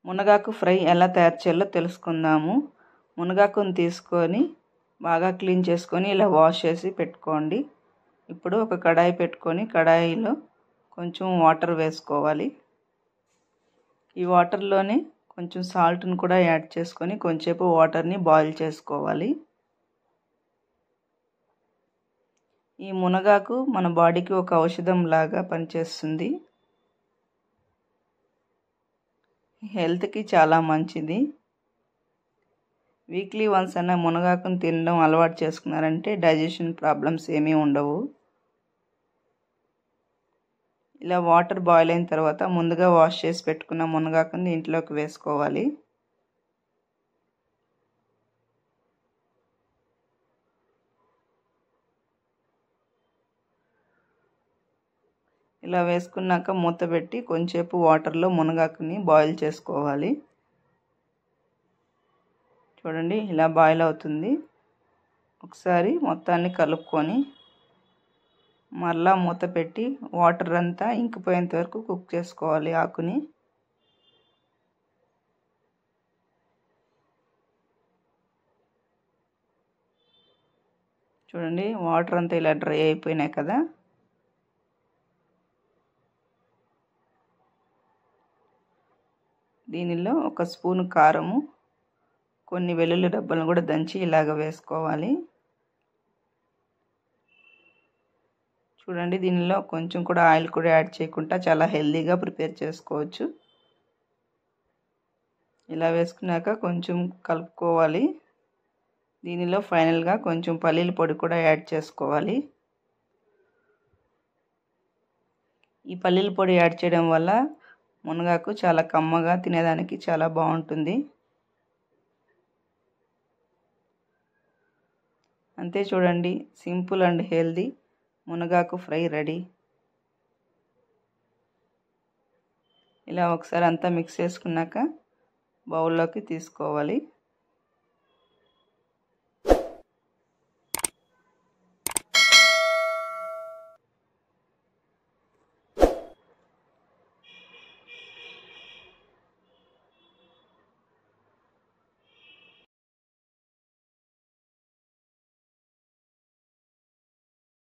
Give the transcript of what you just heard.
మునగాకు ఫ్రై ఎలా తయారు చేయాలో తెలుసుకుందాము. మునగాకుని తీసుకొని బాగా క్లీన్ చేసుకొని ఇలా వాష్ చేసి పెట్టుకోండి. ఇప్పుడు ఒక కడాయి పెట్టుకొని కడాయిలో కొంచెం వాటర్ వేసుకోవాలి. ఈ వాటర్లోనే కొంచెం సాల్ట్ని కూడా యాడ్ చేసుకొని కొంచెంసేపు వాటర్ని బాయిల్ చేసుకోవాలి. ఈ మునగాకు మన బాడీకి ఒక ఔషధం లాగా పనిచేస్తుంది. హెల్త్కి చాలా మంచిది. వీక్లీ వన్స్ అన్న మునగాకుని తినడం అలవాటు చేసుకున్నారంటే డైజెషన్ ప్రాబ్లమ్స్ ఏమీ ఉండవు. ఇలా వాటర్ బాయిల్ అయిన తర్వాత ముందుగా వాష్ చేసి పెట్టుకున్న మునగాకుని దీంట్లోకి వేసుకోవాలి. ఇలా వేసుకున్నాక మూత పెట్టి కొంచెంసేపు వాటర్లో మునగాకుని బాయిల్ చేసుకోవాలి. చూడండి ఇలా బాయిల్ అవుతుంది. ఒకసారి మొత్తాన్ని కలుపుకొని మళ్ళా మూత పెట్టి వాటర్ అంతా ఇంకిపోయేంత వరకు కుక్ చేసుకోవాలి ఆకుని. చూడండి వాటర్ అంతా ఇలా డ్రై అయిపోయినాయి కదా. దీనిలో ఒక స్పూన్ కారము, కొన్ని వెల్లుల్లి రెబ్బలను కూడా దంచి ఇలాగ వేసుకోవాలి. చూడండి దీనిలో కొంచెం కూడా ఆయిల్ కూడా యాడ్ చేయకుండా చాలా హెల్తీగా ప్రిపేర్ చేసుకోవచ్చు. ఇలా వేసుకున్నాక కొంచెం కలుపుకోవాలి. దీనిలో ఫైనల్గా కొంచెం పల్లీల పొడి కూడా యాడ్ చేసుకోవాలి. ఈ పల్లీల పొడి యాడ్ చేయడం వల్ల మునగాకు చాలా కమ్మగా తినేదానికి చాలా బాగుంటుంది. అంతే చూడండి, సింపుల్ అండ్ హెల్తీ మునగాకు ఫ్రై రెడీ. ఇలా ఒకసారి అంతా మిక్స్ చేసుకున్నాక బౌల్లోకి తీసుకోవాలి.